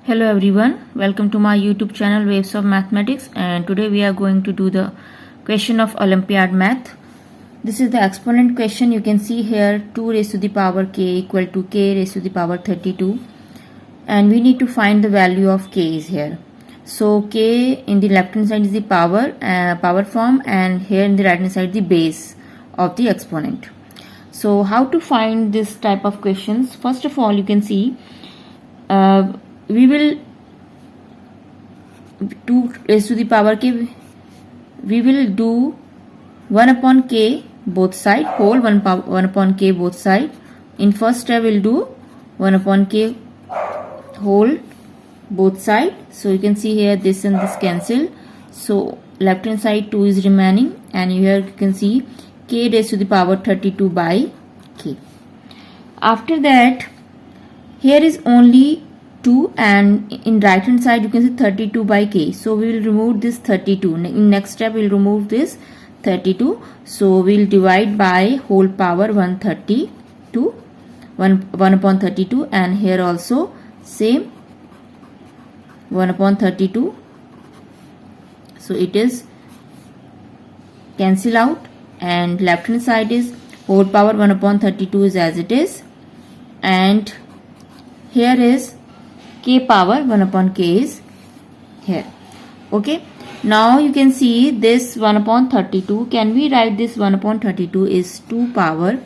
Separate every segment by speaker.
Speaker 1: Hello everyone, welcome to my YouTube channel Waves of Mathematics, and today we are going to do the question of Olympiad math. This is the exponent question. You can see here 2 raised to the power k equal to k raised to the power 32, and we need to find the value of k is here. So k in the left hand side is the power form, and here in the right hand side the base of the exponent. So how to find this type of questions? First of all, you can see we will 2 raised to the power k, we will do 1 upon k both side, whole 1 upon k both side. In first step we will do 1 upon k whole both side. So you can see here this and this cancel, so left hand side 2 is remaining, and here you can see k raised to the power 32 by k. After that, here is only 2, and in right hand side you can see 32 by k, so we will remove this 32. In next step we will remove this 32, so we will divide by whole power 132, 1 upon 32, and here also same 1 upon 32, so it is cancel out, and left hand side is whole power 1 upon 32 is as it is, and here is k power 1 upon k is here. Okay, now you can see this 1 upon 32. Can we write this 1 upon 32 is 2 power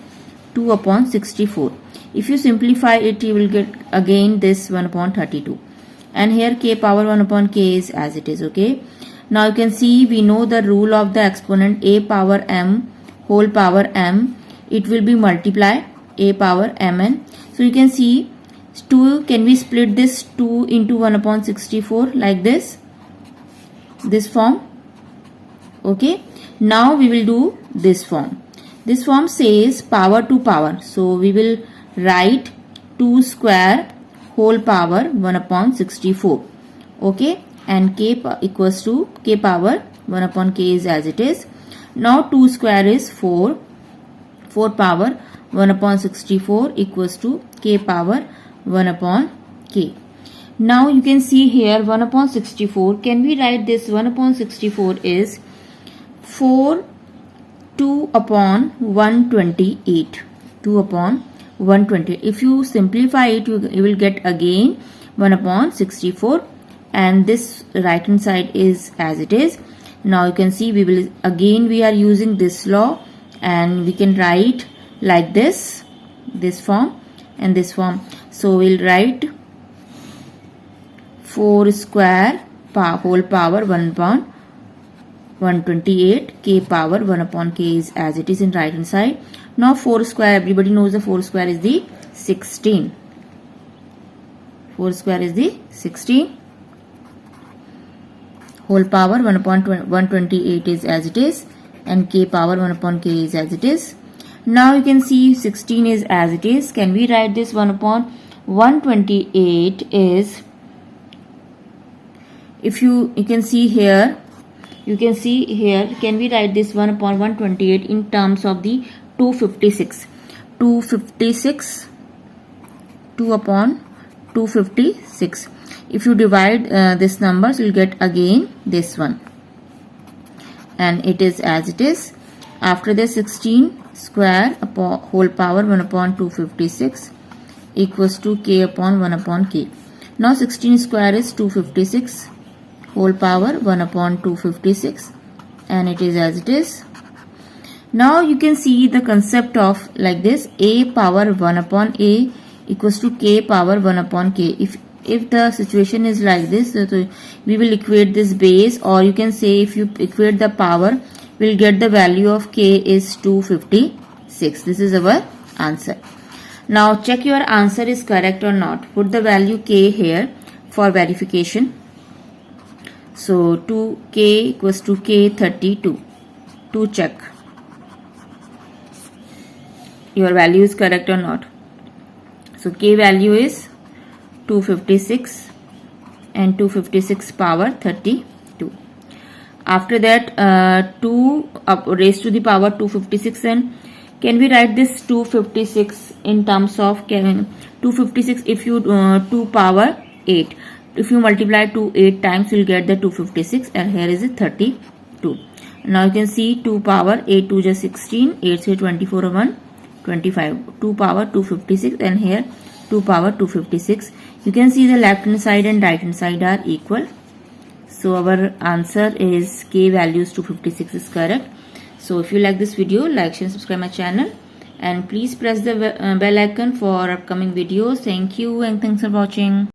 Speaker 1: 2 upon 64. If you simplify it, you will get again this 1 upon 32, and here k power 1 upon k is as it is. Okay, now you can see we know the rule of the exponent a power m whole power m, it will be multiply a power mn. So you can see 2, can we split this 2 into 1 upon 64 like this form? Okay, now we will do this form. This form says power to power, so we will write 2 square whole power 1 upon 64. Okay, and k equals to k power 1 upon k is as it is. Now 2 square is 4 power 1 upon 64 equals to k power 1 upon k. Now you can see here 1 upon 64. Can we write this 1 upon 64 is 2 upon 128. 2 upon 128. If you simplify it, you will get again 1 upon 64, and this right hand side is as it is. Now you can see we are using this law, and we can write like this form and this form. So we'll write 4 square whole power 1 upon 128, k power 1 upon k is as it is in right hand side. Now 4 square, everybody knows the 4 square is the 16. 4 square is the 16. Whole power 1 upon 128 is as it is, and k power 1 upon k is as it is. Now you can see 16 is as it is. Can we write this 1 upon 128 is, if you can see here, can we write this 1 upon 128 in terms of the 256? 2 upon 256. If you divide this numbers, you will get again this one, and it is as it is. After the 16 square upon whole power 1 upon 256 equals to k upon 1 upon k. Now 16 square is 256 whole power 1 upon 256, and it is as it is. Now you can see the concept of like this, a power 1 upon a equals to k power 1 upon k. If the situation is like this, so we will equate this base, or you can say if you equate the power, we will get the value of k is 256. This is our answer. Now check your answer is correct or not. Put the value k here for verification. So 2k equals to k32. To check your value is correct or not. So k value is 256, and 256 power 32. After that 2 raised to the power 256, and can we write this 256 in terms of 256 if you 2 power 8. if you multiply 2 8 times, you will get the 256, and here is it 32. Now you can see 2 power 8 2 is 16, 8 3 24 1 25, 2 power 256, and here 2 power 256. You can see the left hand side and right hand side are equal. So our answer is k values 256 is correct. So if you like this video, like, share and subscribe my channel, and please press the bell icon for upcoming videos. Thank you and thanks for watching.